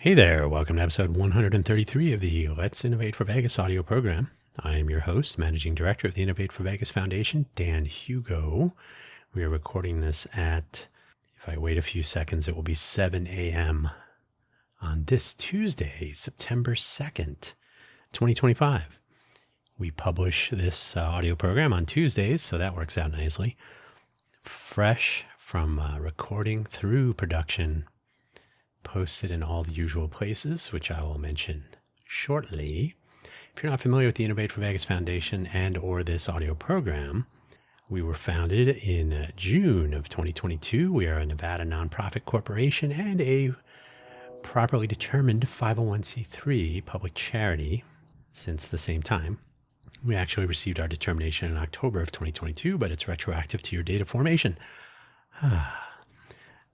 Hey there, welcome to episode 133 of the Let's Innovate for Vegas audio program. I am your host, Managing Director of the Innovate for Vegas Foundation, Dan Hugo. We are recording this at, if I wait a few seconds, it will be 7 a.m. on this Tuesday, September 2nd, 2025. We publish this audio program on Tuesdays, so that works out nicely. Fresh from recording through production, posted in all the usual places, which I will mention shortly. If you're not familiar with the Innovate for Vegas Foundation and or this audio program, we were founded in June of 2022. We are a Nevada nonprofit corporation and a properly determined 501c3 public charity since the same time. We actually received our determination in October of 2022, but it's retroactive to your date of formation.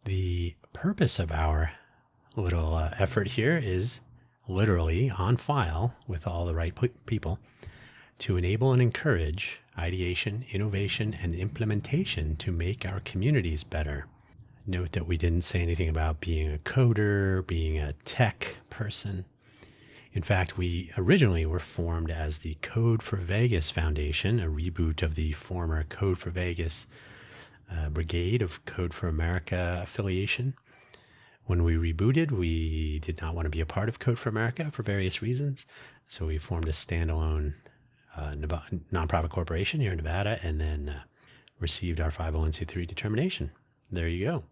The purpose of our little effort here is literally on file with all the right people to enable and encourage ideation, innovation, and implementation to make our communities better. Note that we didn't say anything about being a coder, being a tech person. In fact, we originally were formed as the Code for Vegas Foundation, a reboot of the former Code for Vegas brigade of Code for America affiliation. When we rebooted, we did not want to be a part of Code for America for various reasons. So we formed a standalone nonprofit corporation here in Nevada and then received our 501c3 determination. There you go.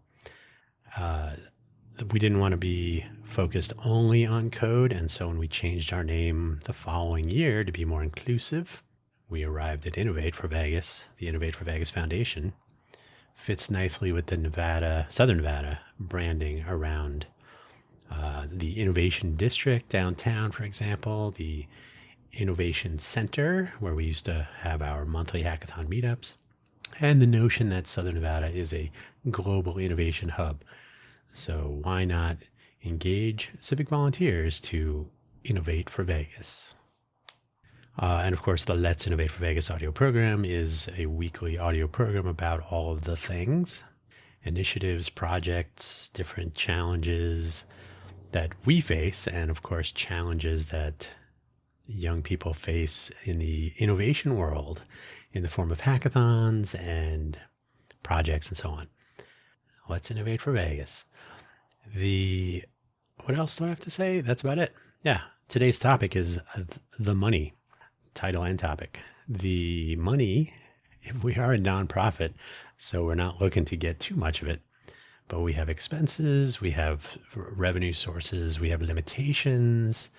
We didn't want to be focused only on code. And so when we changed our name the following year to be more inclusive, we arrived at Innovate for Vegas, the Innovate for Vegas Foundation. Fits nicely with the Southern Nevada branding around the Innovation District downtown, for example, the Innovation Center, where we used to have our monthly hackathon meetups, and the notion that Southern Nevada is a global innovation hub. So why not engage civic volunteers to innovate for Vegas? And of course, the Let's Innovate for Vegas audio program is a weekly audio program about all of the things, initiatives, projects, different challenges that we face, and of course, challenges that young people face in the innovation world in the form of hackathons and projects and so on. Let's Innovate for Vegas. What else do I have to say? That's about it. Yeah, today's topic is the money. Title and topic. The money, if we are a nonprofit, so we're not looking to get too much of it, but we have expenses, we have revenue sources, we have limitations.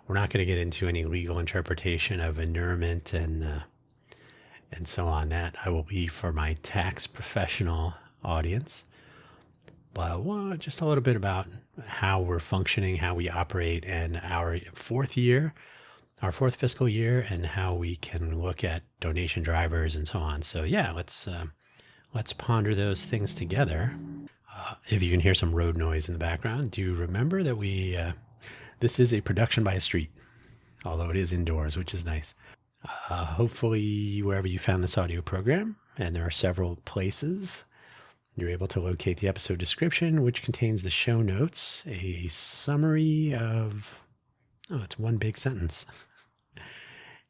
We're not going to get into any legal interpretation of inurement and so on. That I will leave for my tax professional audience. But just a little bit about how we're functioning, how we operate, and our fourth fiscal year, and how we can look at donation drivers and so on. So yeah, let's ponder those things together. If you can hear some road noise in the background, do remember that this is a production by a street, although it is indoors, which is nice. Hopefully wherever you found this audio program, and there are several places, you're able to locate the episode description, which contains the show notes, a summary of, it's one big sentence,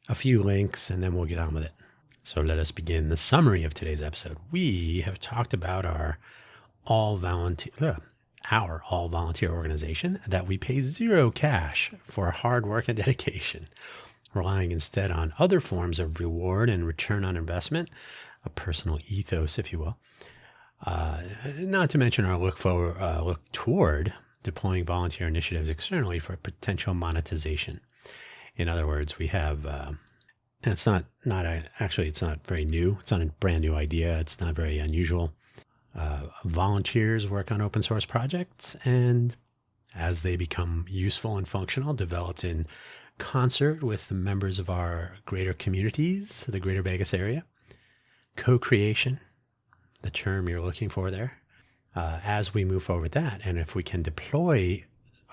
a few links, and then we'll get on with it. So let us begin the summary of today's episode. We have talked about our all-volunteer organization, that we pay zero cash for hard work and dedication, relying instead on other forms of reward and return on investment, a personal ethos, if you will. Not to mention our look toward deploying volunteer initiatives externally for potential monetization. In other words, we have, and it's not very new. It's not a brand new idea. It's not very unusual. Volunteers work on open source projects, and as they become useful and functional, developed in concert with the members of our greater communities, the greater Vegas area, co-creation, the term you're looking for there, as we move forward with that. And if we can deploy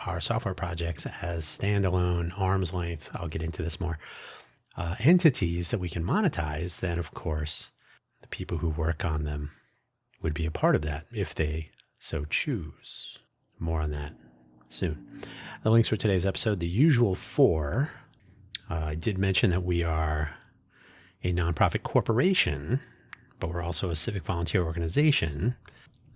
our software projects as standalone, arm's length, I'll get into this more, entities that we can monetize, then of course, the people who work on them would be a part of that if they so choose. More on that soon. The links for today's episode, the usual four. I did mention that we are a nonprofit corporation, but we're also a civic volunteer organization.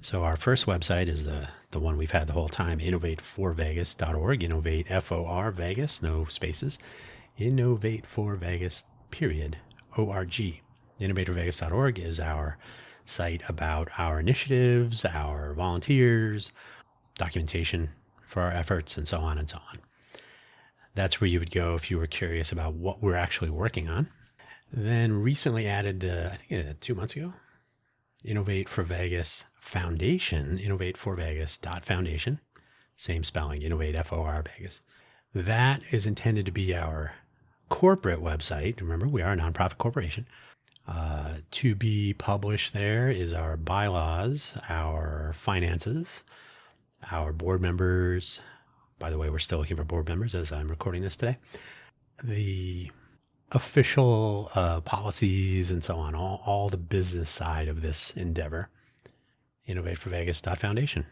So our first website is the one we've had the whole time, innovateforvegas.org, innovate, F-O-R, Vegas, no spaces, innovateforvegas, period, O-R-G. Innovateforvegas.org is our site about our initiatives, our volunteers, documentation for our efforts, and so on and so on. That's where you would go if you were curious about what we're actually working on. Then recently added, I think 2 months ago, Innovate for Vegas Foundation, innovateforvegas.foundation. Same spelling, Innovate, F-O-R, Vegas. That is intended to be our corporate website. Remember, we are a nonprofit corporation. To be published there is our bylaws, our finances, our board members. By the way, we're still looking for board members as I'm recording this today. The official policies and so on, all the business side of this endeavor. Innovateforvegas.foundation.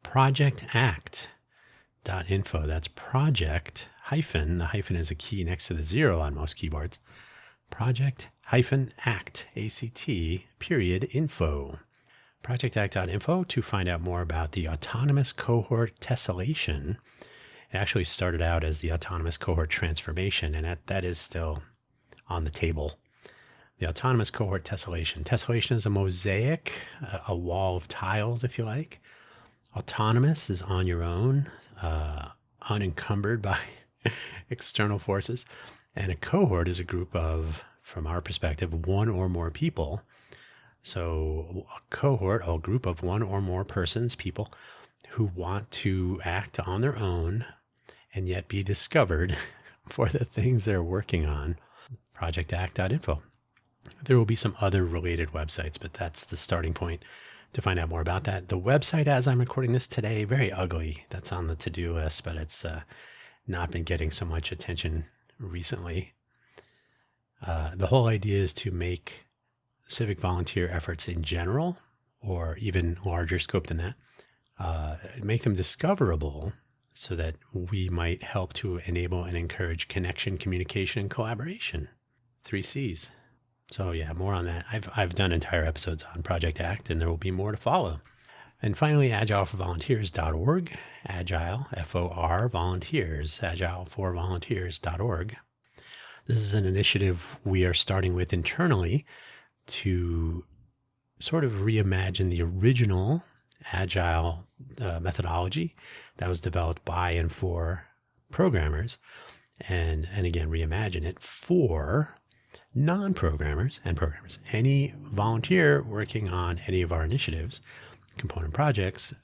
Projectact.info. That's project hyphen. The hyphen is a key next to the 0 on most keyboards. Project-act, A-C-T, period, info. Projectact.info to find out more about the autonomous cohort tessellation. It actually started out as the autonomous cohort transformation, and that is still on the table. The autonomous cohort tessellation. Tessellation is a mosaic, a wall of tiles, if you like. Autonomous is on your own, unencumbered by external forces. And a cohort is a group of, from our perspective, one or more people. So a cohort, a group of one or more persons, people who want to act on their own and yet be discovered for the things they're working on. Projectact.info. There will be some other related websites, but that's the starting point to find out more about that. The website, as I'm recording this today, very ugly. That's on the to-do list, but it's not been getting so much attention recently. The whole idea is to make civic volunteer efforts in general, or even larger scope than that, make them discoverable so that we might help to enable and encourage connection, communication, and collaboration. 3 C's. So yeah, more on that. I've done entire episodes on Project Act, and there will be more to follow. And finally, agileforvolunteers.org, agile, F-O-R, volunteers, agileforvolunteers.org. This is an initiative we are starting with internally to sort of reimagine the original agile methodology that was developed by and for programmers, and again, reimagine it for non-programmers and programmers. Any volunteer working on any of our initiatives, component projects,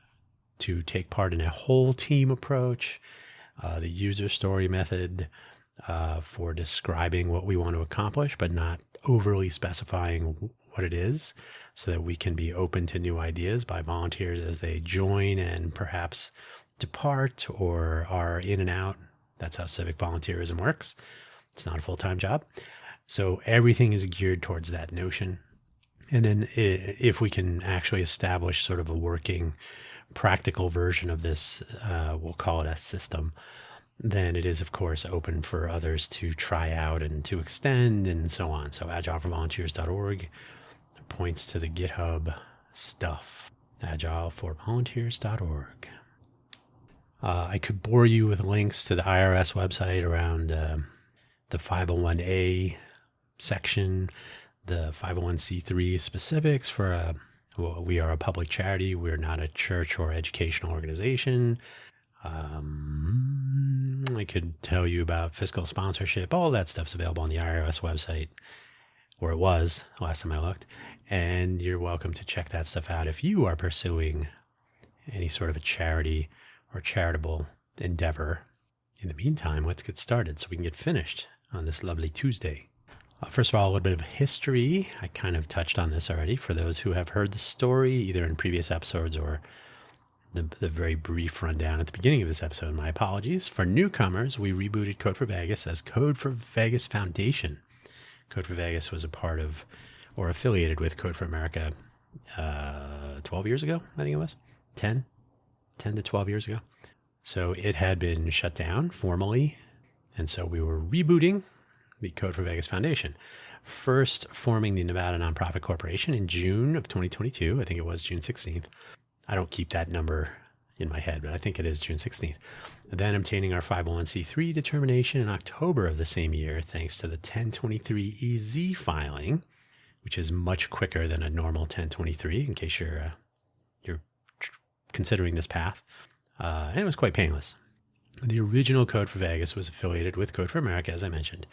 to take part in a whole team approach, the user story method, for describing what we want to accomplish, but not overly specifying what it is, so that we can be open to new ideas by volunteers as they join and perhaps depart or are in and out. That's how civic volunteerism works. It's not a full-time job. So everything is geared towards that notion. And then if we can actually establish sort of a working, practical version of this, we'll call it a system, then it is, of course, open for others to try out and to extend and so on. So agileforvolunteers.org points to the GitHub stuff. agileforvolunteers.org. I could bore you with links to the IRS website around the 501A section, the 501c3 specifics for we are a public charity. We're not a church or educational organization. I could tell you about fiscal sponsorship. All that stuff's available on the IRS website, or it was last time I looked. And you're welcome to check that stuff out if you are pursuing any sort of a charity or charitable endeavor. In the meantime, let's get started so we can get finished on this lovely Tuesday. First of all, a little bit of history. I kind of touched on this already for those who have heard the story either in previous episodes or the very brief rundown at the beginning of this episode. My apologies. For newcomers, we rebooted Code for Vegas as Code for Vegas Foundation. Code for Vegas was a part of or affiliated with Code for America 12 years ago, I think it was. 10 to 12 years ago. So it had been shut down formally. And so we were rebooting the Code for Vegas Foundation. First forming the Nevada Nonprofit Corporation in June of 2022. I think it was June 16th. I don't keep that number in my head, but I think it is June 16th. Then obtaining our 501c3 determination in October of the same year, thanks to the 1023EZ filing, which is much quicker than a normal 1023, in case you're considering this path. And it was quite painless. The original Code for Vegas was affiliated with Code for America, as I mentioned.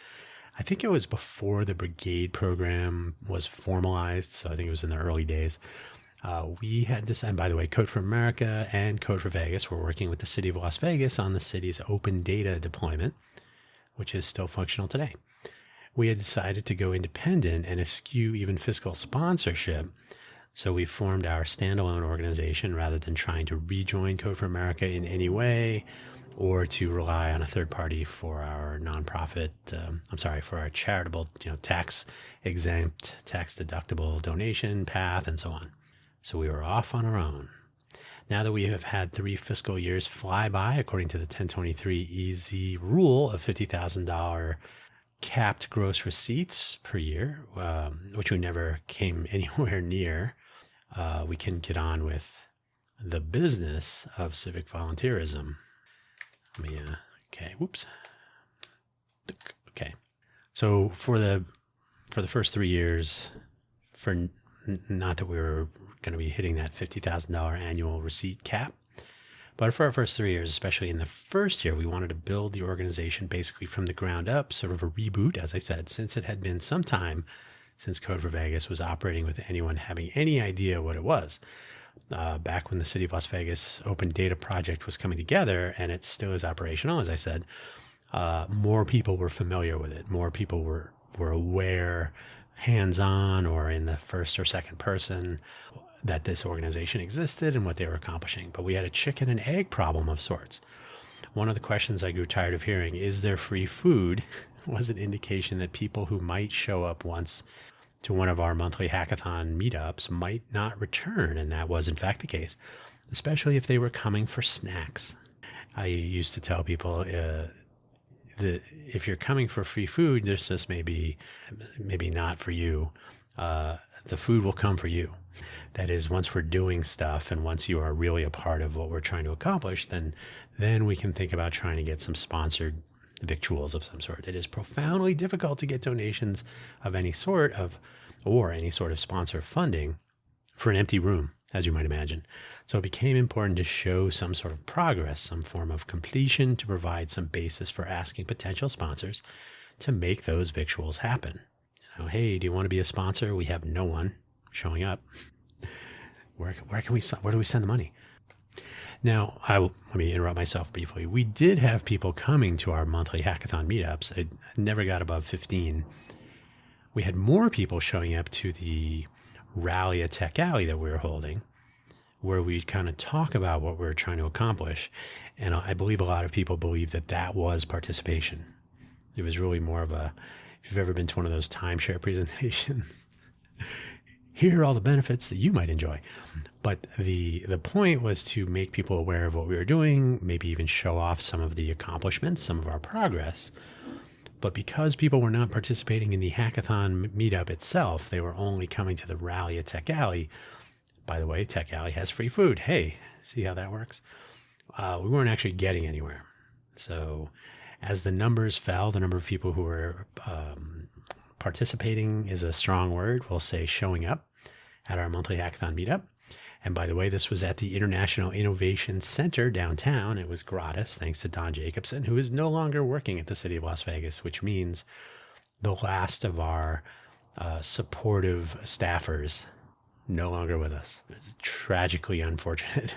I think it was before the Brigade program was formalized, so I think it was in the early days. We had this, and by the way, Code for America and Code for Vegas were working with the city of Las Vegas on the city's open data deployment, which is still functional today. We had decided to go independent and eschew even fiscal sponsorship, so we formed our standalone organization rather than trying to rejoin Code for America in any way or to rely on a third party for our nonprofit, for our charitable, tax exempt, tax deductible donation path and so on. So we were off on our own. Now that we have had 3 fiscal years fly by, according to the 1023EZ rule of $50,000 capped gross receipts per year, which we never came anywhere near, we can get on with the business of civic volunteerism. Okay. So for the first 3 years, not that we were going to be hitting that $50,000 annual receipt cap, but for our first 3 years, especially in the first year, we wanted to build the organization basically from the ground up, sort of a reboot, as I said, since it had been some time since Code for Vegas was operating with anyone having any idea what it was. Back when the City of Las Vegas Open Data Project was coming together, and it still is operational, as I said, more people were familiar with it. More people were aware, hands-on or in the first or second person, that this organization existed and what they were accomplishing. But we had a chicken and egg problem of sorts. One of the questions I grew tired of hearing, is there free food, was an indication that people who might show up once to one of our monthly hackathon meetups might not return. And that was in fact the case, especially if they were coming for snacks. I used to tell people that if you're coming for free food, this just maybe not for you. The food will come for you. That is, once we're doing stuff and once you are really a part of what we're trying to accomplish, then we can think about trying to get some sponsored victuals of some sort. It is profoundly difficult to get donations of any sort or any sort of sponsor funding for an empty room, as you might imagine. So it became important to show some sort of progress, some form of completion, to provide some basis for asking potential sponsors to make those victuals happen. Hey, do you want to be a sponsor? We have no one showing up. Where do we send the money? Now, let me interrupt myself briefly. We did have people coming to our monthly hackathon meetups. It never got above 15. We had more people showing up to the rally at Tech Alley that we were holding, where we kind of talk about what we were trying to accomplish. And I believe a lot of people believe that was participation. It was really more of a, if you've ever been to one of those timeshare presentations, here are all the benefits that you might enjoy. But the point was to make people aware of what we were doing, maybe even show off some of the accomplishments, some of our progress. But because people were not participating in the hackathon meetup itself, they were only coming to the rally at Tech Alley. By the way, Tech Alley has free food. Hey, see how that works? We weren't actually getting anywhere. So as the numbers fell, the number of people who were participating is a strong word. We'll say showing up at our monthly hackathon meetup. And by the way, this was at the International Innovation Center downtown. It was gratis, thanks to Don Jacobson, who is no longer working at the City of Las Vegas, which means the last of our supportive staffers no longer with us. Tragically unfortunate.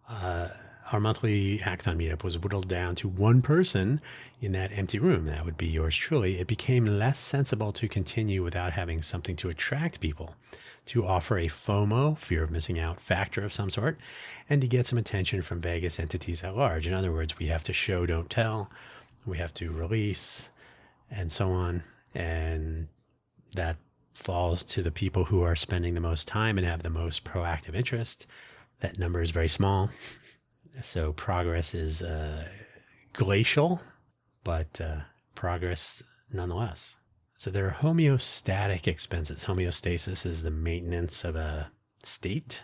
Our monthly hackathon meetup was whittled down to one person in that empty room. That would be yours truly. It became less sensible to continue without having something to attract people, to offer a FOMO, fear of missing out, factor of some sort, and to get some attention from Vegas entities at large. In other words, we have to show, don't tell, we have to release, and so on. And that falls to the people who are spending the most time and have the most proactive interest. That number is very small. So progress is glacial, but progress nonetheless. So there are homeostatic expenses. Homeostasis is the maintenance of a state.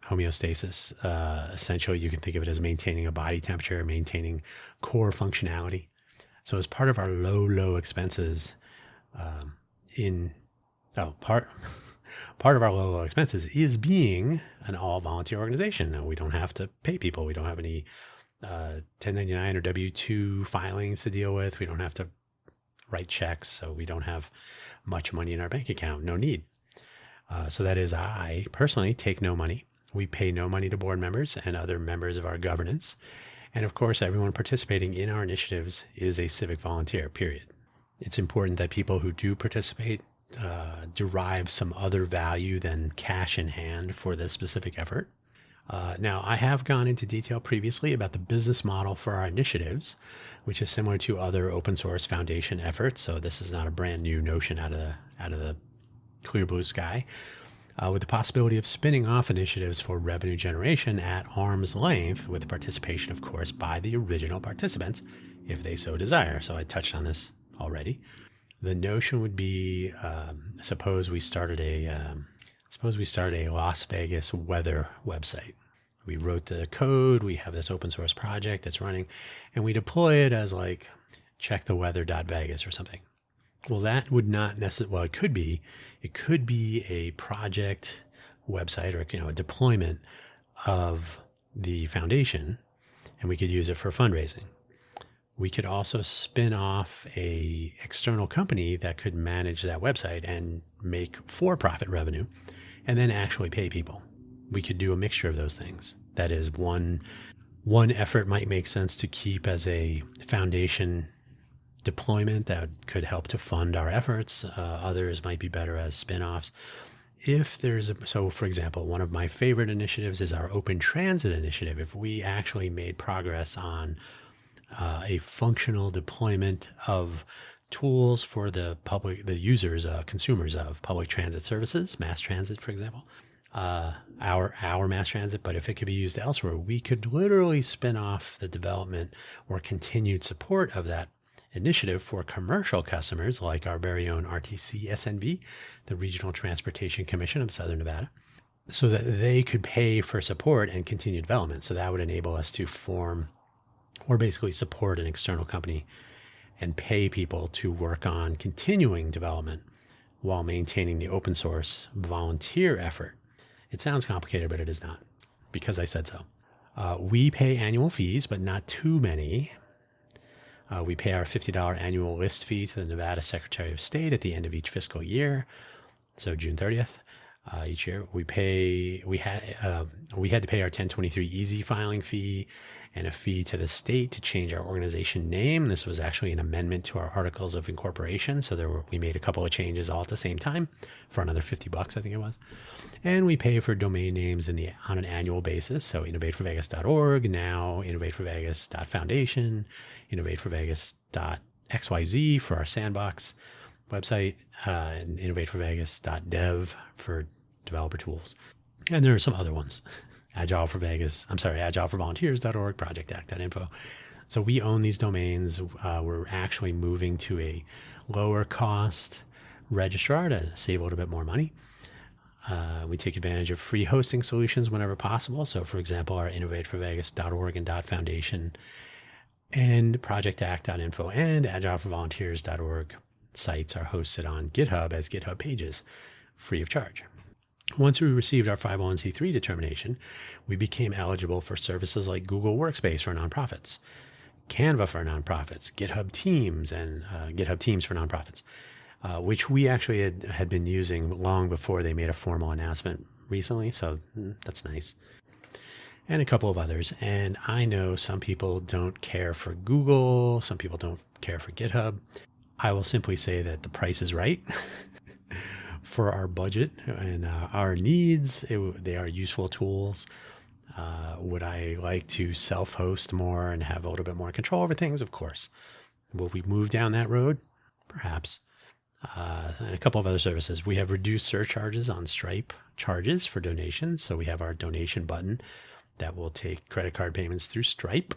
Homeostasis, essentially, you can think of it as maintaining a body temperature, maintaining core functionality. So as part of our low expenses, part of our low expenses is being an all volunteer organization. Now, we don't have to pay people. We don't have any 1099 or W-2 filings to deal with. We don't have to write checks. So we don't have much money in our bank account. No need. So that is, I personally take no money. We pay no money to board members and other members of our governance. And of course, everyone participating in our initiatives is a civic volunteer, period. It's important that people who do participate derive some other value than cash in hand for this specific effort. Now, I have gone into detail previously about the business model for our initiatives, which is similar to other open source foundation efforts. So this is not a brand new notion out of the clear blue sky. With the possibility of spinning off initiatives for revenue generation at arm's length, with participation, of course, by the original participants, if they so desire. So I touched on this already. The notion would be, suppose we started a Las Vegas weather website. We wrote the code, we have this open source project that's running, and we deploy it as like checktheweather.vegas or something. Well, that would not necessarily, well, it could be a project website or, a deployment of the foundation, and we could use it for fundraising. We could also spin off a external company that could manage that website and make for-profit revenue and then actually pay people. We could do a mixture of those things. That is, one effort might make sense to keep as a foundation deployment that could help to fund our efforts. Others might be better as spin-offs. So for example, one of my favorite initiatives is our open transit initiative. If we actually made progress on a functional deployment of tools for the users, consumers of public transit services, mass transit, for example, our mass transit, but if it could be used elsewhere, we could literally spin off the development or continued support of that initiative for commercial customers like our very own RTC SNV, the Regional Transportation Commission of Southern Nevada, so that they could pay for support and continue development. So that would enable us to form or basically support an external company and pay people to work on continuing development while maintaining the open source volunteer effort. It sounds complicated, but it is not, because I said so. We pay annual fees, but not too many. We pay our $50 annual list fee to the Nevada Secretary of State at the end of each fiscal year, so June 30th. Each year we had to pay our 1023 easy filing fee and a fee to the state to change our organization name. This was actually an amendment to our articles of incorporation. So we made a couple of changes all at the same time for another $50, I think it was. And we pay for domain names on an annual basis. So innovateforvegas.org, now innovateforvegas.foundation, innovateforvegas.xyz for our sandbox website, and innovateforvegas.dev for developer tools. And there are some other ones. agileforvolunteers.org, projectact.info. So we own these domains. We're actually moving to a lower cost registrar to save a little bit more money. We take advantage of free hosting solutions whenever possible. So for example, our innovateforvegas.org and .foundation and projectact.info and agileforvolunteers.org sites are hosted on GitHub as GitHub pages, free of charge. Once we received our 501c3 determination, we became eligible for services like Google Workspace for nonprofits, Canva for nonprofits, GitHub Teams, and GitHub Teams for nonprofits, which we actually had been using long before they made a formal announcement recently. So that's nice. And a couple of others. And I know some people don't care for Google. Some people don't care for GitHub. I will simply say that the price is right for our budget and our needs. They are useful tools. Would I like to self-host more and have a little bit more control over things? Of course. Will we move down that road? Perhaps. And a couple of other services. We have reduced surcharges on Stripe charges for donations. So we have our donation button that will take credit card payments through Stripe.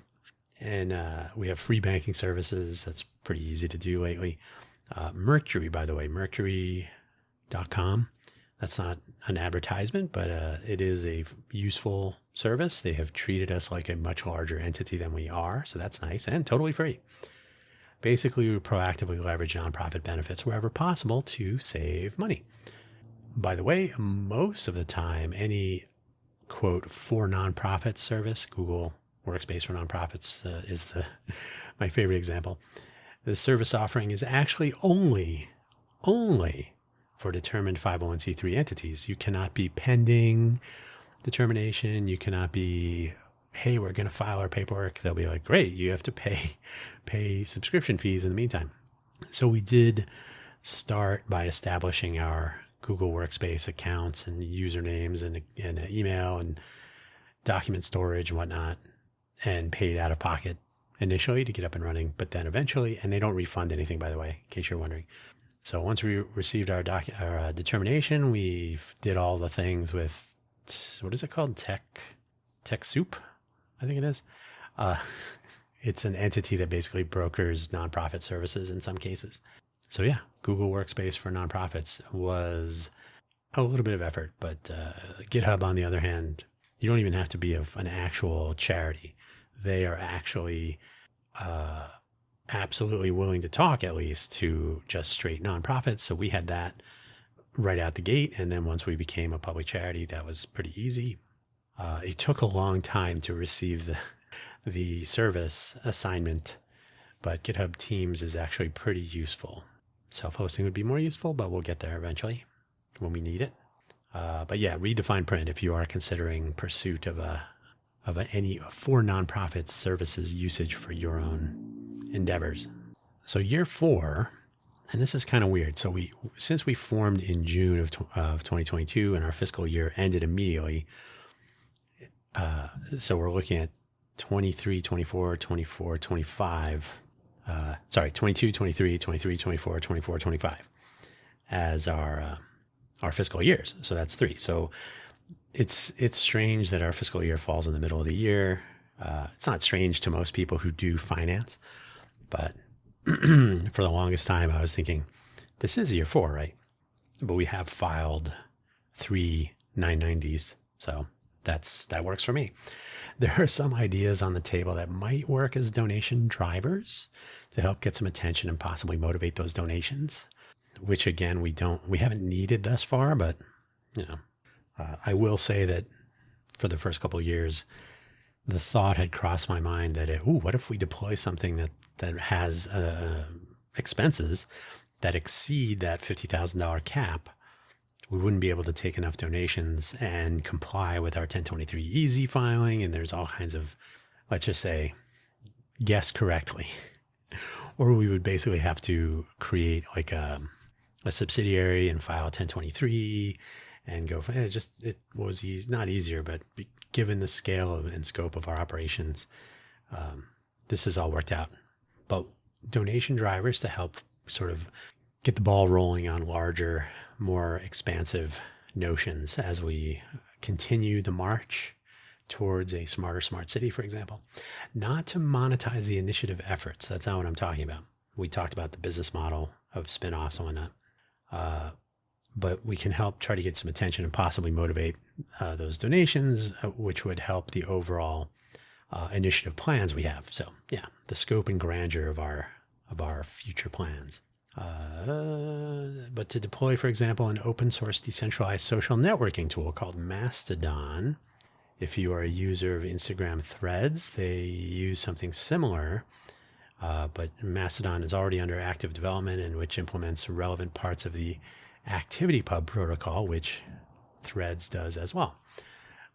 And we have free banking services. That's pretty easy to do lately. Mercury, by the way, mercury.com. That's not an advertisement, but it is a useful service. They have treated us like a much larger entity than we are. So that's nice and totally free. Basically, we proactively leverage nonprofit benefits wherever possible to save money. By the way, most of the time, any quote for nonprofits service, Google Workspace for Nonprofits is my favorite example. The service offering is actually only for determined 501c3 entities. You cannot be pending determination. You cannot be, hey, we're going to file our paperwork. They'll be like, great, you have to pay subscription fees in the meantime. So we did start by establishing our Google Workspace accounts and usernames and email and document storage and whatnot, and paid out of pocket initially to get up and running, but then eventually, and they don't refund anything, by the way, in case you're wondering. So once we received our determination, we did all the things with, what is it called? TechSoup, I think it is. It's an entity that basically brokers nonprofit services in some cases. So yeah, Google Workspace for Nonprofits was a little bit of effort, but GitHub, on the other hand, you don't even have to be an actual charity. They are actually absolutely willing to talk, at least, to just straight nonprofits. So we had that right out the gate. And then once we became a public charity, that was pretty easy. It took a long time to receive the service assignment, but GitHub Teams is actually pretty useful. Self-hosting would be more useful, but we'll get there eventually when we need it. But yeah, read the fine print if you are considering pursuit of any for nonprofit services usage for your own endeavors. So year 4, and this is kind of weird. So since we formed in June of 2022 and our fiscal year ended immediately, so we're looking at 23, 24, 24, 25, 22, 23, 23, 24, 24, 25 as our fiscal years. So that's 3. So it's strange that our fiscal year falls in the middle of the year. It's not strange to most people who do finance, but for the longest time, I was thinking, this is year 4, right? But we have filed 3 990s. So that works for me. There are some ideas on the table that might work as donation drivers to help get some attention and possibly motivate those donations, which again, we haven't needed thus far, but I will say that for the first couple of years, the thought had crossed my mind that, what if we deploy something that has expenses that exceed that $50,000 cap? We wouldn't be able to take enough donations and comply with our 1023 easy filing. And there's all kinds of, let's just say, guess correctly. Or we would basically have to create like a subsidiary and file 1023 and go for it. It was not easier, but given the scale and scope of our operations, this has all worked out. But donation drivers to help sort of get the ball rolling on larger, more expansive notions as we continue the march towards a smarter smart city, for example. Not to monetize the initiative efforts. That's not what I'm talking about. We talked about the business model of spin-offs and whatnot. But we can help try to get some attention and possibly motivate those donations, which would help the overall initiative plans we have. So yeah, the scope and grandeur of our future plans. But to deploy, for example, an open source decentralized social networking tool called Mastodon, if you are a user of Instagram Threads, they use something similar, but Mastodon is already under active development, and which implements relevant parts of the ActivityPub protocol, which Threads does as well,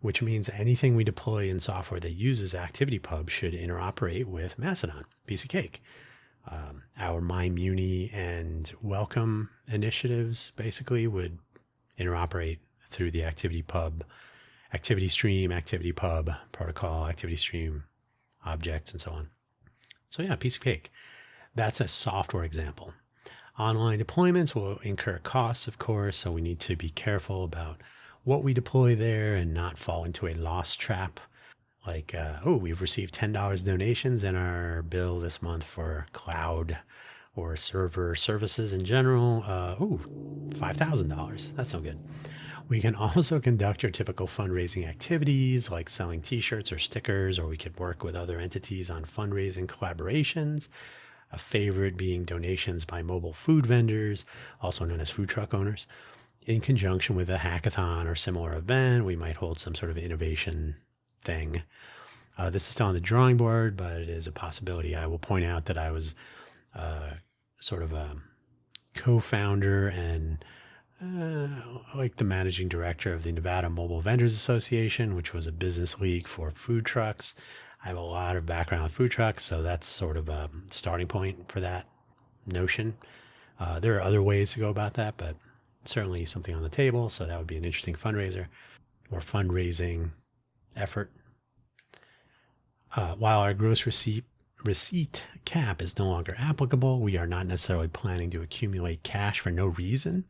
which means anything we deploy in software that uses ActivityPub should interoperate with Mastodon. Piece of cake. Our MyMuni and Welcome initiatives basically would interoperate through the ActivityPub, ActivityStream, ActivityPub protocol, ActivityStream objects, and so on. So yeah, piece of cake. That's a software example. Online deployments will incur costs, of course, so we need to be careful about what we deploy there and not fall into a loss trap. Like, we've received $10 donations in our bill this month for cloud or server services in general. $5,000. That's no good. We can also conduct your typical fundraising activities like selling t-shirts or stickers, or we could work with other entities on fundraising collaborations. A favorite being donations by mobile food vendors, also known as food truck owners. In conjunction with a hackathon or similar event, we might hold some sort of innovation thing. This is still on the drawing board, but it is a possibility. I will point out that I was sort of a co-founder and like the managing director of the Nevada Mobile Vendors Association, which was a business league for food trucks. I have a lot of background with food trucks, so that's sort of a starting point for that notion. There are other ways to go about that, but certainly something on the table. So that would be an interesting fundraiser or fundraising effort. While our gross receipt cap is no longer applicable, we are not necessarily planning to accumulate cash for no reason.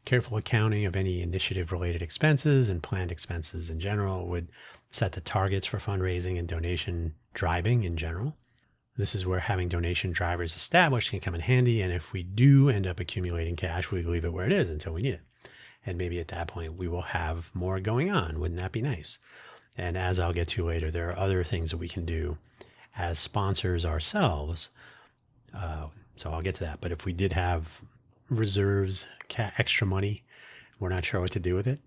Careful accounting of any initiative-related expenses and planned expenses in general would set the targets for fundraising and donation driving in general. This is where having donation drivers established can come in handy, and if we do end up accumulating cash, we leave it where it is until we need it. And maybe at that point, we will have more going on. Wouldn't that be nice? And as I'll get to later, there are other things that we can do as sponsors ourselves. So I'll get to that. But if we did have reserves, extra money, we're not sure what to do with it,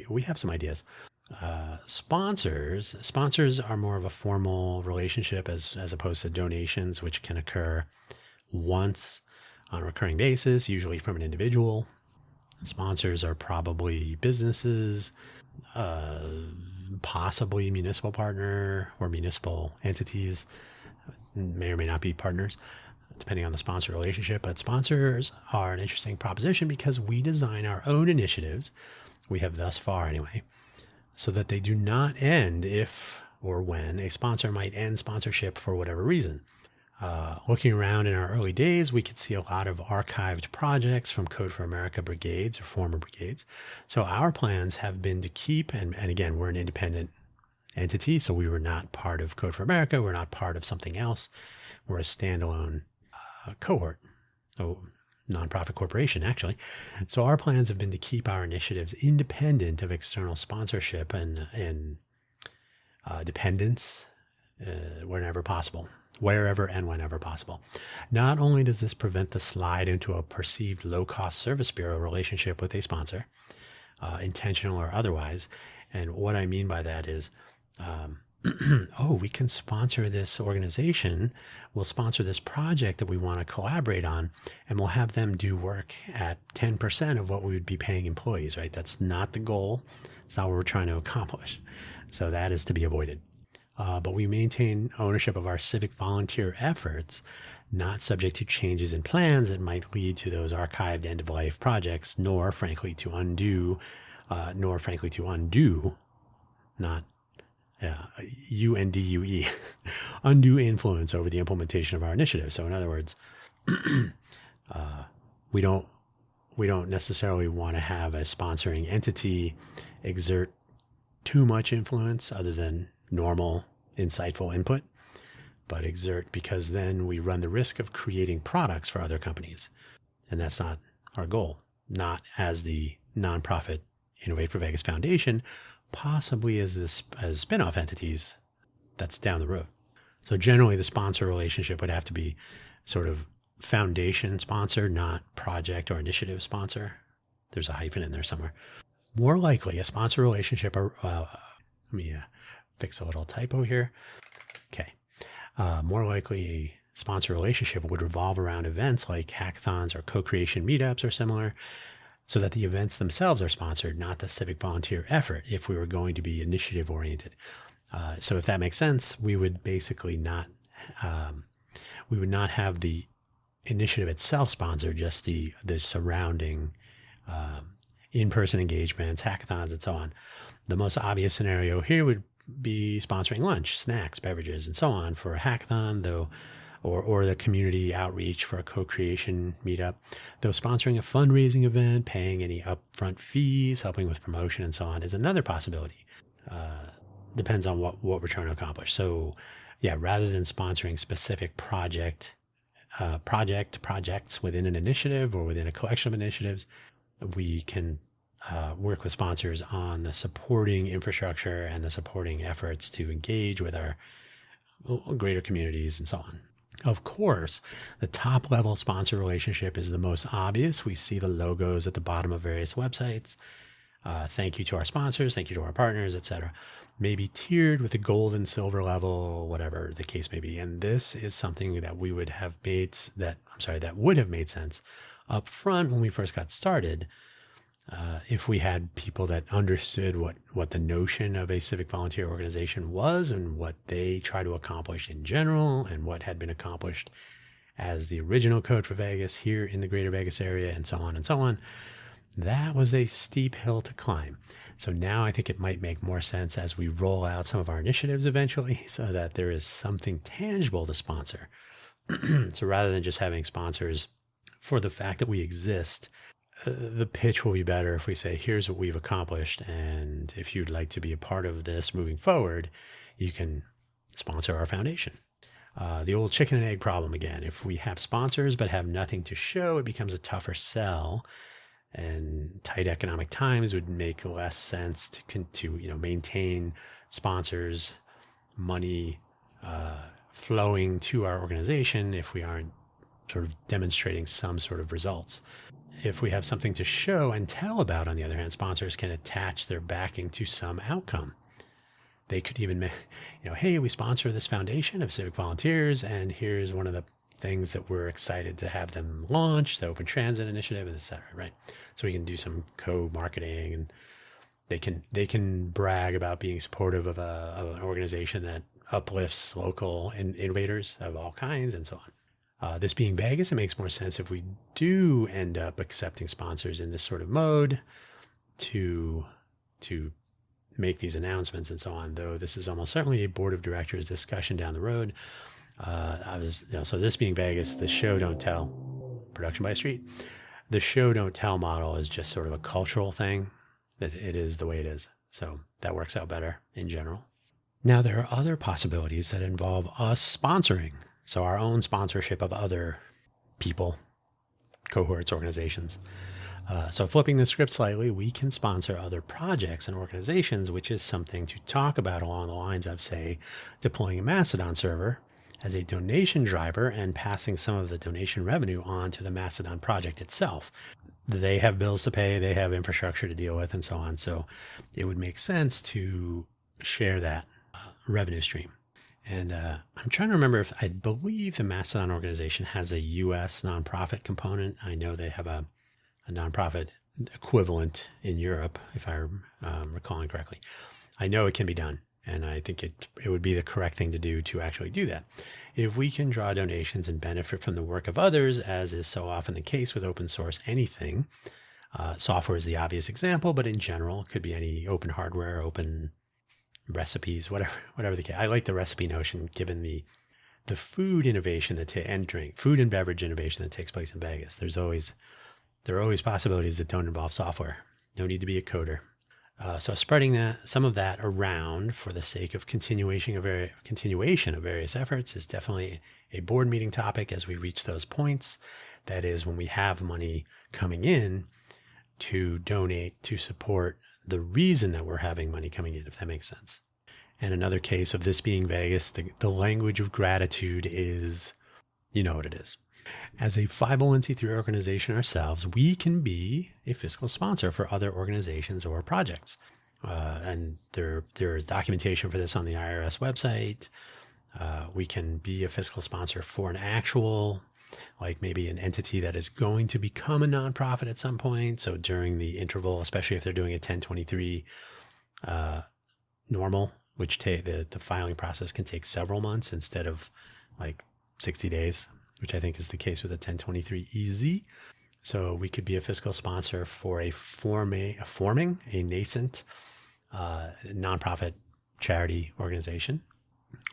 we have some ideas. Sponsors are more of a formal relationship as opposed to donations, which can occur once on a recurring basis, usually from an individual. Sponsors are probably businesses, possibly municipal partner or municipal entities, may or may not be partners, depending on the sponsor relationship. But sponsors are an interesting proposition because we design our own initiatives, we have thus far anyway, so that they do not end if or when a sponsor might end sponsorship for whatever reason. Looking around in our early days, we could see a lot of archived projects from Code for America brigades or former brigades. So our plans have been to keep, and again, we're an independent entity, so we were not part of Code for America. We're not part of something else. We're a standalone cohort, nonprofit corporation, actually. So our plans have been to keep our initiatives independent of external sponsorship and dependence wherever possible. Wherever and whenever possible. Not only does this prevent the slide into a perceived low-cost service bureau relationship with a sponsor, intentional or otherwise, and what I mean by that is, we can sponsor this organization, we'll sponsor this project that we want to collaborate on, and we'll have them do work at 10% of what we would be paying employees, right? That's not the goal. It's not what we're trying to accomplish. So that is to be avoided. But we maintain ownership of our civic volunteer efforts, not subject to changes in plans that might lead to those archived end-of-life projects, nor frankly to undo, not UNDUE, undue influence over the implementation of our initiative. So in other words, we don't necessarily want to have a sponsoring entity exert too much influence other than normal, insightful input, but exert, because then we run the risk of creating products for other companies. And that's not our goal. Not as the nonprofit Innovate for Vegas Foundation, possibly as spin-off entities. That's down the road. So generally the sponsor relationship would have to be sort of foundation sponsor, not project or initiative sponsor. There's a hyphen in there somewhere. More likely a sponsor relationship, let me fix a little typo here. Okay. More likely a sponsor relationship would revolve around events like hackathons or co-creation meetups or similar, so that the events themselves are sponsored, not the civic volunteer effort, if we were going to be initiative oriented. So if that makes sense, we would basically not have the initiative itself sponsored, just the surrounding in-person engagements, hackathons, and so on. The most obvious scenario here would be sponsoring lunch, snacks, beverages, and so on for a hackathon, though, or the community outreach for a co-creation meetup, though sponsoring a fundraising event, paying any upfront fees, helping with promotion, and so on is another possibility. depends on what we're trying to accomplish. So yeah, rather than sponsoring specific projects within an initiative or within a collection of initiatives, we can work with sponsors on the supporting infrastructure and the supporting efforts to engage with our greater communities and so on. Of course, the top level sponsor relationship is the most obvious. We see the logos at the bottom of various websites. Thank you to our sponsors, thank you to our partners, etc. Maybe tiered with a gold and silver level, whatever the case may be. And this is something that would have made sense up front when we first got started. If we had people that understood what the notion of a civic volunteer organization was and what they try to accomplish in general and what had been accomplished as the original code for Vegas here in the greater Vegas area and so on, that was a steep hill to climb. So now I think it might make more sense as we roll out some of our initiatives eventually so that there is something tangible to sponsor. So rather than just having sponsors for the fact that we exist, the pitch will be better if we say, here's what we've accomplished, and if you'd like to be a part of this moving forward, you can sponsor our foundation. The old chicken and egg problem again. If we have sponsors but have nothing to show, it becomes a tougher sell, and tight economic times would make less sense to maintain sponsors, money flowing to our organization if we aren't sort of demonstrating some sort of results. If we have something to show and tell about, on the other hand, sponsors can attach their backing to some outcome. They could even, hey, we sponsor this foundation of civic volunteers, and here's one of the things that we're excited to have them launch, the Open Transit Initiative, etc. Right? So we can do some co-marketing, and they can brag about being supportive of an organization that uplifts local innovators of all kinds, and so on. This being Vegas, it makes more sense if we do end up accepting sponsors in this sort of mode to make these announcements and so on, though this is almost certainly a board of directors discussion down the road. So this being Vegas, the show don't tell, production by street, the show don't tell model is just sort of a cultural thing, that it is the way it is. So that works out better in general. Now, there are other possibilities that involve us sponsoring. So our own sponsorship of other people, cohorts, organizations. So flipping the script slightly, we can sponsor other projects and organizations, which is something to talk about along the lines of, say, deploying a Mastodon server as a donation driver and passing some of the donation revenue on to the Mastodon project itself. They have bills to pay, they have infrastructure to deal with, and so on. So it would make sense to share that revenue stream. And I'm trying to remember if I believe the Mastodon organization has a U.S. nonprofit component. I know they have a nonprofit equivalent in Europe, if I'm recalling correctly. I know it can be done, and I think it would be the correct thing to do to actually do that. If we can draw donations and benefit from the work of others, as is so often the case with open source anything, software is the obvious example, but in general, it could be any open hardware, open recipes, whatever the case. I like the recipe notion, given the food innovation food and beverage innovation that takes place in Vegas. There are always possibilities that don't involve software. No need to be a coder. So spreading some of that around for the sake of continuation of various efforts is definitely a board meeting topic as we reach those points. That is, when we have money coming in to donate to support the reason that we're having money coming in, if that makes sense. And another case of this being Vegas, the language of gratitude is, you know what it is. As a 501c3 organization ourselves, we can be a fiscal sponsor for other organizations or projects. And there is documentation for this on the IRS website. We can be a fiscal sponsor for an actual, like maybe an entity that is going to become a nonprofit at some point. So during the interval, especially if they're doing a 1023 normal, which the filing process can take several months instead of like 60 days, which I think is the case with a 1023 easy. So we could be a fiscal sponsor for a nascent nonprofit charity organization,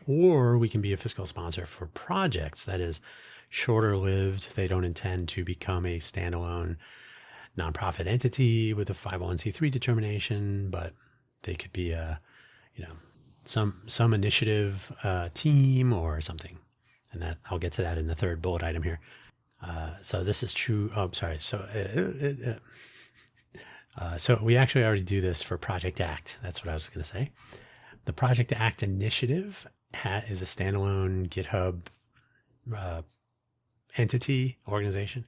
or we can be a fiscal sponsor for projects that is shorter lived. They don't intend to become a standalone nonprofit entity with a 501c3 determination, but they could be some initiative team or something. And that I'll get to that in the third bullet item here. So this is true. Oh, sorry. So we actually already do this for Project Act. That's what I was going to say. The Project Act initiative is a standalone GitHub entity organization.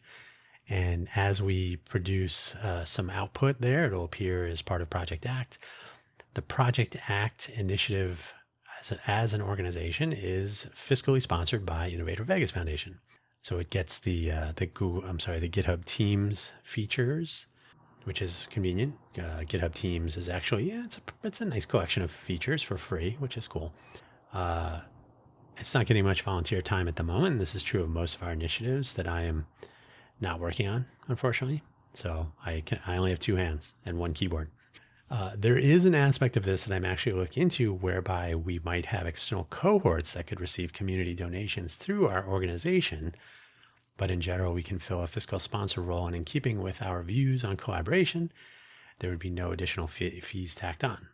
And as we produce some output there, it'll appear as part of Project Act. The Project Act initiative as an organization is fiscally sponsored by Innovator Vegas Foundation. So it gets the GitHub Teams features, which is convenient. GitHub Teams is actually, it's a nice collection of features for free, which is cool. It's not getting much volunteer time at the moment. This is true of most of our initiatives that I am not working on, unfortunately. So I only have 2 hands and 1 keyboard. There is an aspect of this that I'm actually looking into whereby we might have external cohorts that could receive community donations through our organization. But in general, we can fill a fiscal sponsor role. And in keeping with our views on collaboration, there would be no additional fees tacked on,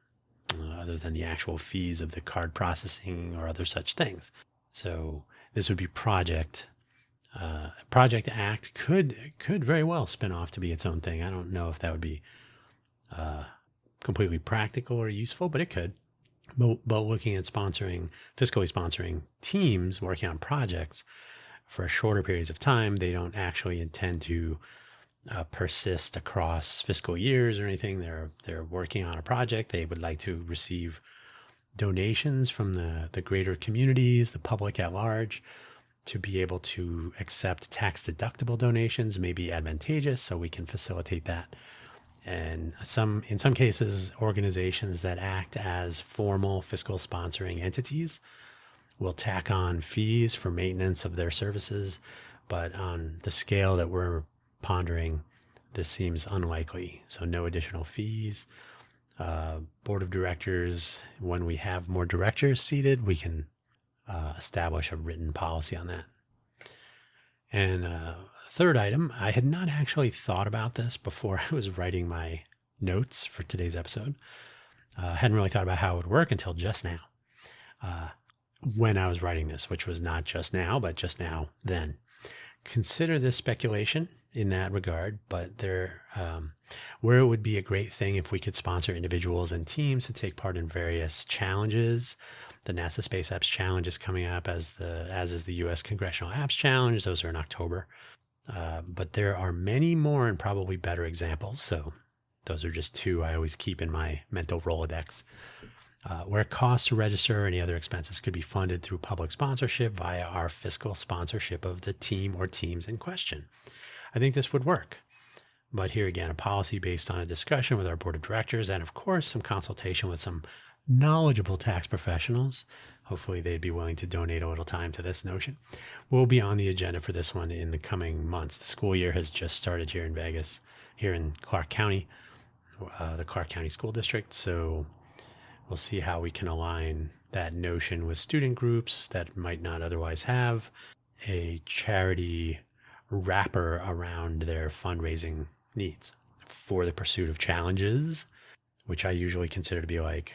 other than the actual fees of the card processing or other such things. So this would be Project Act could very well spin off to be its own thing. I don't know if that would be completely practical or useful, but it could. But looking at fiscally sponsoring teams working on projects for shorter periods of time, they don't actually intend to persist across fiscal years or anything. They're working on a project. They would like to receive donations from the greater communities, the public at large, to be able to accept tax-deductible donations may be advantageous, so we can facilitate that. And in some cases, organizations that act as formal fiscal sponsoring entities will tack on fees for maintenance of their services, but on the scale that we're pondering, this seems unlikely. So no additional fees. Board of directors, when we have more directors seated, we can establish a written policy on that. And third item, I had not actually thought about this before I was writing my notes for today's episode. I hadn't really thought about how it would work until just now. When I was writing this, which was not just now, but just now then. Consider this speculation in that regard, but where it would be a great thing if we could sponsor individuals and teams to take part in various challenges. The NASA Space Apps Challenge is coming up, as is the U.S. Congressional Apps Challenge. Those are in October. But there are many more and probably better examples. So those are just 2 I always keep in my mental Rolodex. Where costs to register or any other expenses could be funded through public sponsorship via our fiscal sponsorship of the team or teams in question. I think this would work. But here again, a policy based on a discussion with our board of directors and, of course, some consultation with some knowledgeable tax professionals. Hopefully they'd be willing to donate a little time to this notion. We'll be on the agenda for this one in the coming months. The school year has just started here in Vegas, here in Clark County, the Clark County School District. So we'll see how we can align that notion with student groups that might not otherwise have a charity wrapper around their fundraising needs for the pursuit of challenges, which I usually consider to be like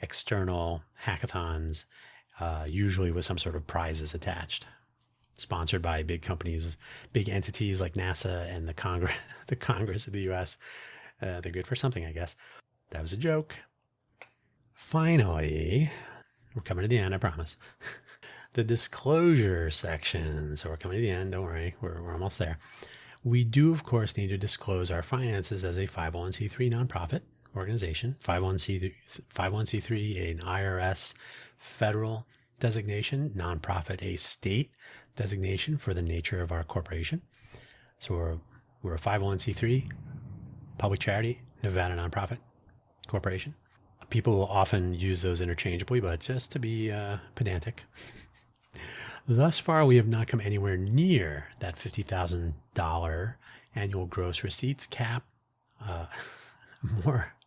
external hackathons, usually with some sort of prizes attached, sponsored by big companies, big entities like NASA and the Congress of the U.S. They're good for something, I guess. That was a joke. Finally, we're coming to the end, I promise. The disclosure section. So we're coming to the end. Don't worry, we're almost there. We do, of course, need to disclose our finances as a 501c3 nonprofit organization, 501c3, an IRS federal designation, nonprofit, a state designation for the nature of our corporation. So we're a 501c3, public charity, Nevada nonprofit corporation. People will often use those interchangeably, but just to be pedantic. Thus far, we have not come anywhere near that $50,000 annual gross receipts cap.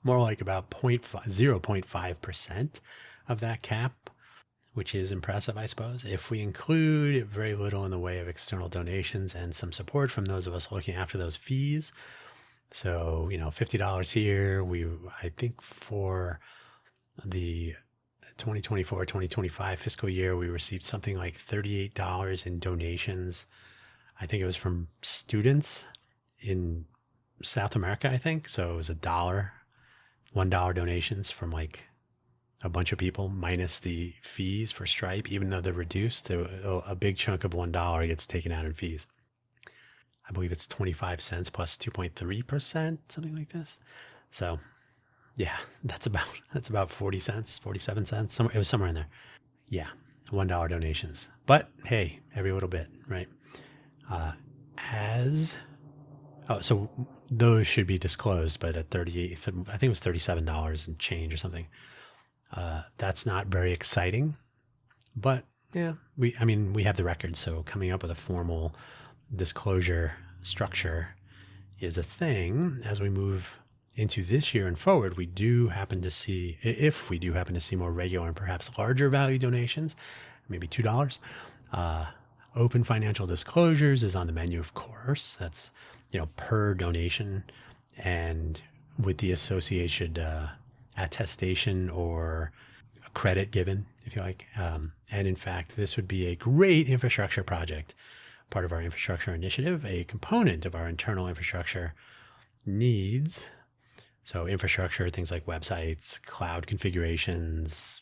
More like about 0.5% of that cap, which is impressive, I suppose. If we include very little in the way of external donations and some support from those of us looking after those fees. So, $50 here. I think for the 2024, 2025 fiscal year, we received something like $38 in donations. I think it was from students in South America, I think. So it was $1 donations from like a bunch of people minus the fees for Stripe. Even though they're reduced, a big chunk of $1 gets taken out in fees. I believe it's 25 cents plus 2.3%, something like this. So yeah, that's about 40 cents, 47 cents. It was somewhere in there. Yeah, $1 donations. But hey, every little bit, right? So those should be disclosed, but at 38, I think it was $37 and change or something. That's not very exciting, but yeah, we have the record. So coming up with a formal disclosure structure is a thing. As we move into this year and forward, if we do happen to see more regular and perhaps larger value donations, maybe $2, open financial disclosures is on the menu, of course. That's, per donation and with the associated attestation or credit given, if you like. And in fact, this would be a great infrastructure project, part of our infrastructure initiative, a component of our internal infrastructure needs. So infrastructure, things like websites, cloud configurations,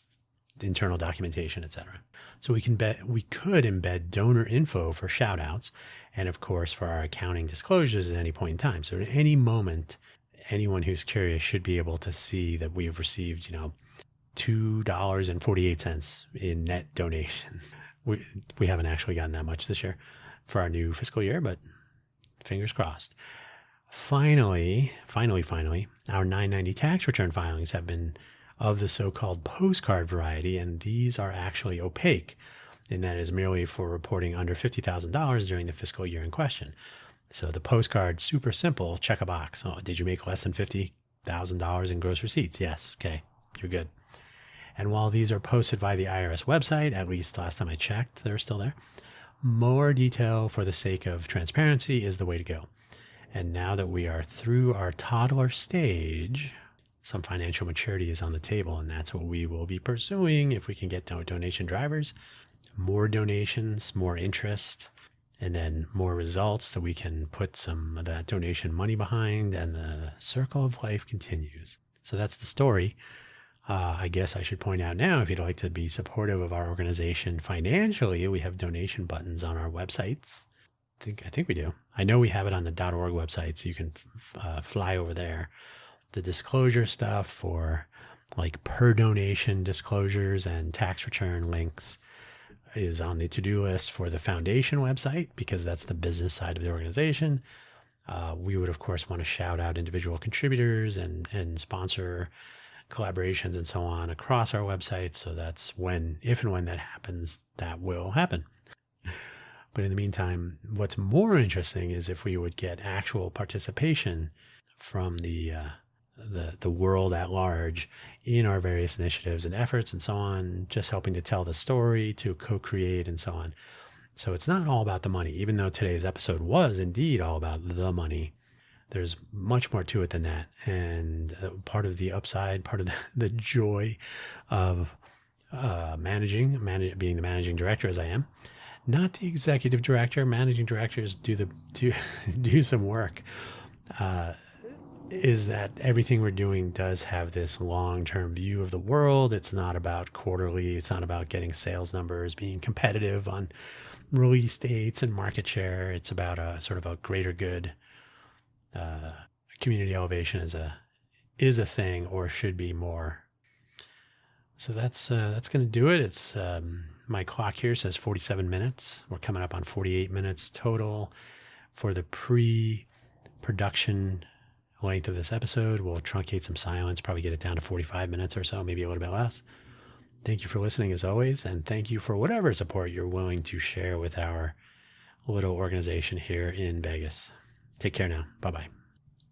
internal documentation, etc. So we could embed donor info for shout outs and of course for our accounting disclosures at any point in time. So at any moment, anyone who's curious should be able to see that we have received, $2.48 in net donations. We haven't actually gotten that much this year for our new fiscal year, but fingers crossed. Finally, our 990 tax return filings have been of the so-called postcard variety, and these are actually opaque, and that is merely for reporting under $50,000 during the fiscal year in question. So the postcard, super simple, check a box. Oh, did you make less than $50,000 in gross receipts? Yes. Okay, you're good. And while these are posted via the IRS website, at least last time I checked, they're still there, more detail for the sake of transparency is the way to go. And now that we are through our toddler stage, some financial maturity is on the table, and that's what we will be pursuing if we can get donation drivers, more donations, more interest, and then more results that we can put some of that donation money behind, and the circle of life continues. So that's the story. I guess I should point out now, if you'd like to be supportive of our organization financially, we have donation buttons on our websites. I think we do. I know we have it on the .org website, so you can fly over there. The disclosure stuff for like per donation disclosures and tax return links is on the to-do list for the foundation website, because that's the business side of the organization. We would, of course, want to shout out individual contributors and sponsor collaborations and so on across our website. So that's if and when that happens, that will happen. But in the meantime, what's more interesting is if we would get actual participation from the world at large in our various initiatives and efforts and so on, just helping to tell the story, to co-create and so on. So it's not all about the money, even though today's episode was indeed all about the money. There's much more to it than that. And part of the upside, part of the joy of being the managing director as I am, not the executive director. Managing directors do some work. Is that everything we're doing does have this long-term view of the world. It's not about quarterly. It's not about getting sales numbers, being competitive on release dates and market share. It's about a sort of a greater good. Community elevation is a thing, or should be more. So that's going to do it. It's my clock here says 47 minutes. We're coming up on 48 minutes total for the pre-production length of this episode. We'll truncate some silence, probably get it down to 45 minutes or so, maybe a little bit less. Thank you for listening as always, and thank you for whatever support you're willing to share with our little organization here in Vegas. Take care now. Bye-bye.